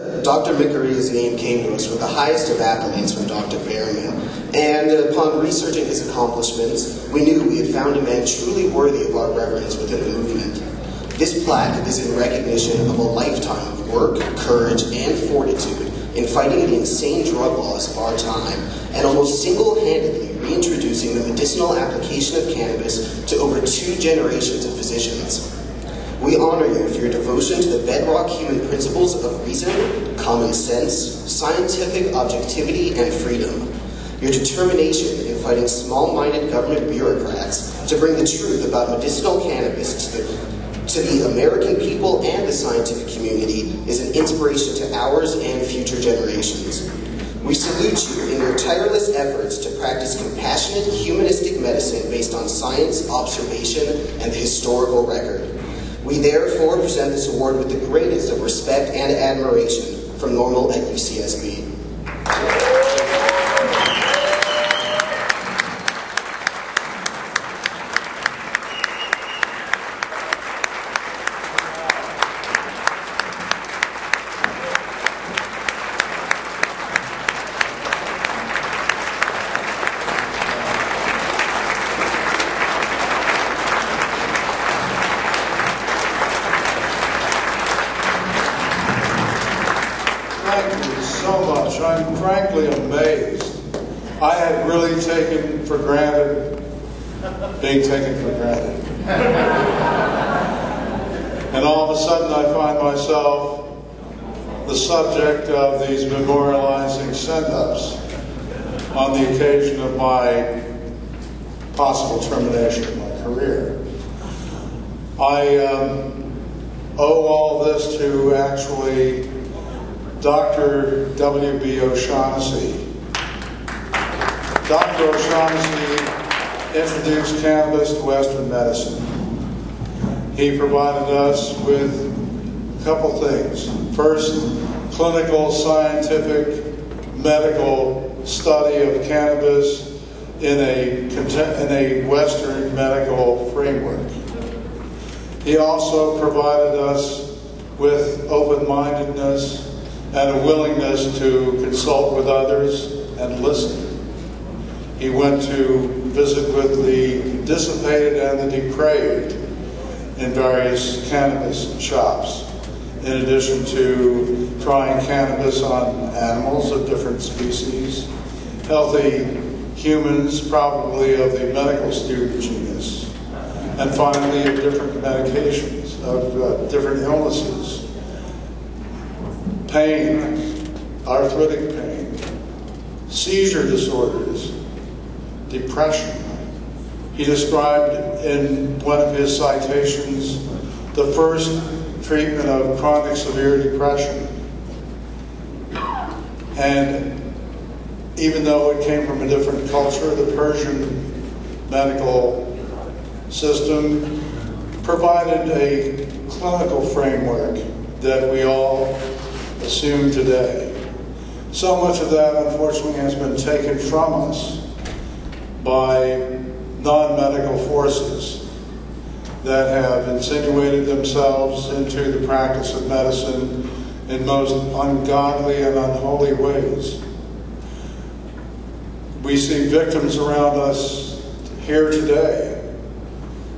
Dr. Mikuriya's name came to us with the highest of accolades from Dr. Behrman, and upon researching his accomplishments, we knew we had found a man truly worthy of our reverence within the movement. This plaque is in recognition of a lifetime of work, courage, and fortitude in fighting the insane drug laws of our time, and almost single-handedly reintroducing the medicinal application of cannabis to over 2 generations of physicians. We honor you for your devotion to the bedrock human principles of reason, common sense, scientific objectivity, and freedom. Your determination in fighting small-minded government bureaucrats to bring the truth about medicinal cannabis to the American people and the scientific community is an inspiration to ours and future generations. We salute you in your tireless efforts to practice compassionate, humanistic medicine based on science, observation, and the historical record. We therefore present this award with the greatest of respect and admiration from Normal at UCSB. Thank you so much. I'm frankly amazed. I had really taken for granted being taken for granted. And all of a sudden I find myself the subject of these memorializing send-ups on the occasion of my possible termination of my career. I owe all this to actually Dr. W.B. O'Shaughnessy. Dr. O'Shaughnessy introduced cannabis to Western medicine. He provided us with a couple things. First, clinical, scientific, medical study of cannabis in a Western medical framework. He also provided us with open-mindedness and a willingness to consult with others and listen. He went to visit with the dissipated and the depraved in various cannabis shops, in addition to trying cannabis on animals of different species, healthy humans, probably of the medical student genus, and finally of different medications, of different illnesses. Pain, arthritic pain, seizure disorders, depression. He described in one of his citations the first treatment of chronic severe depression. And even though it came from a different culture, the Persian medical system provided a clinical framework that we all assume today. So much of that, unfortunately, has been taken from us by non-medical forces that have insinuated themselves into the practice of medicine in most ungodly and unholy ways. We see victims around us here today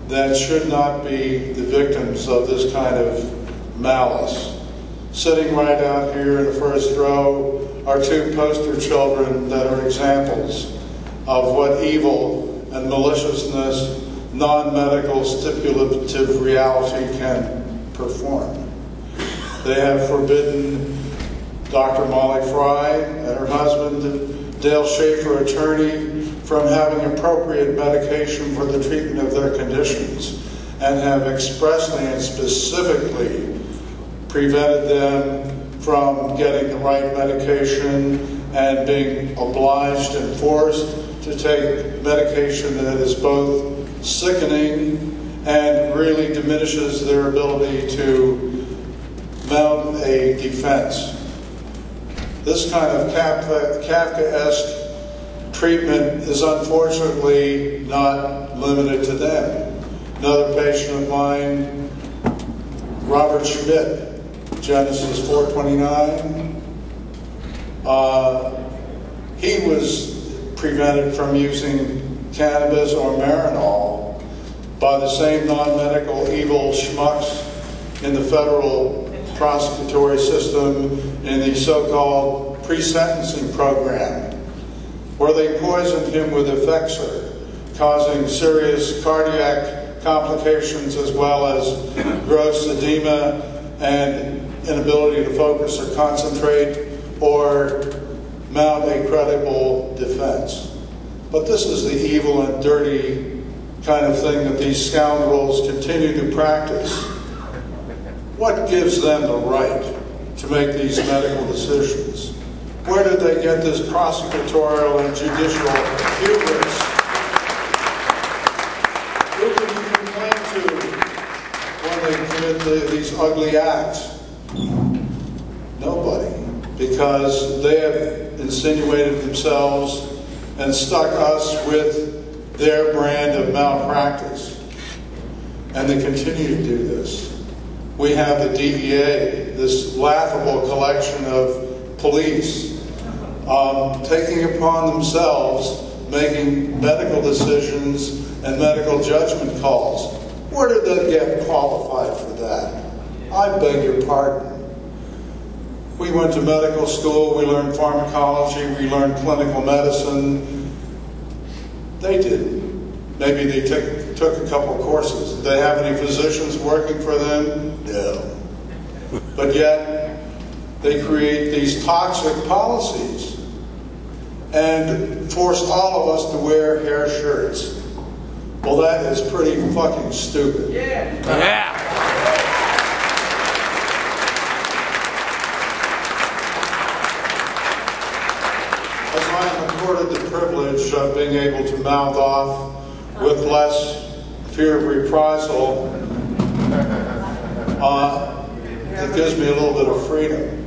that should not be the victims of this kind of malice. Sitting right out here in the first row are 2 poster children that are examples of what evil and maliciousness, non-medical stipulative reality can perform. They have forbidden Dr. Molly Fry and her husband, Dale Schaefer, attorney, from having appropriate medication for the treatment of their conditions, and have expressly and specifically prevented them from getting the right medication and being obliged and forced to take medication that is both sickening and really diminishes their ability to mount a defense. This kind of Kafkaesque treatment is unfortunately not limited to them. Another patient of mine, Robert Schmidt, Genesis 4:29. He was prevented from using cannabis or Marinol by the same non-medical evil schmucks in the federal prosecutory system in the so-called pre-sentencing program, where they poisoned him with Effexor, causing serious cardiac complications as well as gross edema and inability to focus or concentrate or mount a credible defense. But this is the evil and dirty kind of thing that these scoundrels continue to practice. What gives them the right to make these medical decisions? Where did they get this prosecutorial and judicial hubris? Who can you complain to when they commit these ugly acts? Nobody. Because they have insinuated themselves and stuck us with their brand of malpractice. And they continue to do this. We have the DEA, this laughable collection of police, taking upon themselves making medical decisions and medical judgment calls. Where did they get qualified for that? I beg your pardon. We went to medical school, we learned pharmacology, we learned clinical medicine. They didn't. Maybe they took a couple courses. Did they have any physicians working for them? No. But yet, they create these toxic policies and force all of us to wear hair shirts. Well, that is pretty fucking stupid. Yeah. As I am accorded the privilege of being able to mouth off with less fear of reprisal, it gives me a little bit of freedom.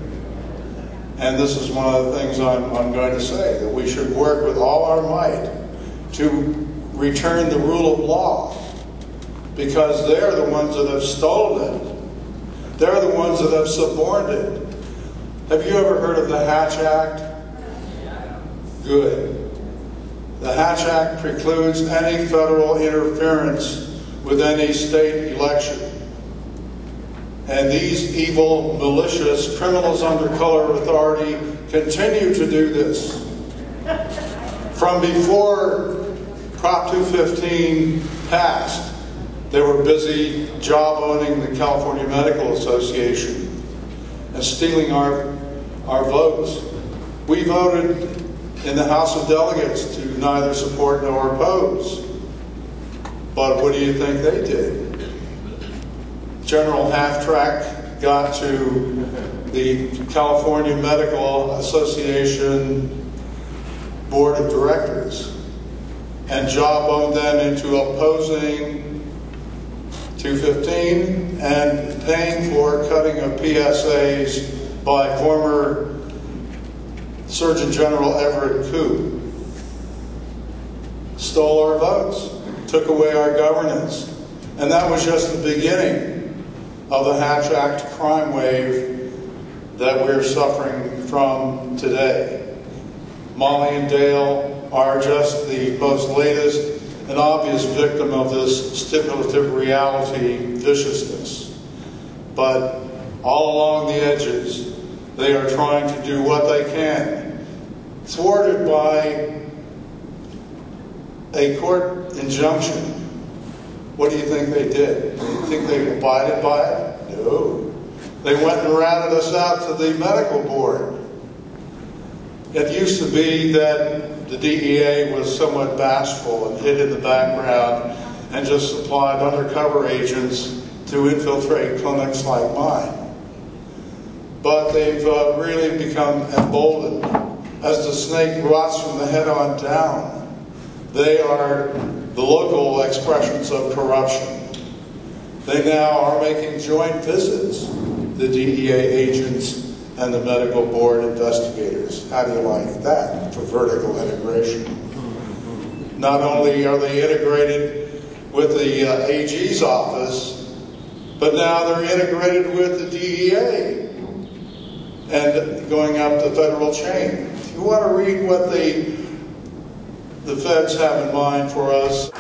And this is one of the things I'm going to say, that we should work with all our might to return the rule of law, because they're the ones that have stolen it. They're the ones that have suborned it. Have you ever heard of the Hatch Act? Good. The Hatch Act precludes any federal interference with any state election. And these evil, malicious criminals under color of authority continue to do this. From before Prop 215 passed, they were busy job owning the California Medical Association and stealing our votes. We voted in the House of Delegates to neither support nor oppose. But what do you think they did? General Half-Track got to the California Medical Association Board of Directors and jawboned them into opposing 215 and paying for cutting of PSAs by former Surgeon General Everett Koop. Stole our votes, took away our governance, and that was just the beginning of the Hatch Act crime wave that we're suffering from today. Molly and Dale are just the most latest and obvious victim of this stipulative reality viciousness. But all along the edges, they are trying to do what they can, thwarted by a court injunction. What do you think they did? Do you think they abided by it? No. They went and ratted us out to the medical board. It used to be that the DEA was somewhat bashful and hid in the background and just supplied undercover agents to infiltrate clinics like mine. But they've really become emboldened. As the snake rots from the head on down, they are the local expressions of corruption. They now are making joint visits, the DEA agents and the medical board investigators. How do you like that for vertical integration? Not only are they integrated with the AG's office, but now they're integrated with the DEA. and going up the federal chain. If you want to read what the feds have in mind for us,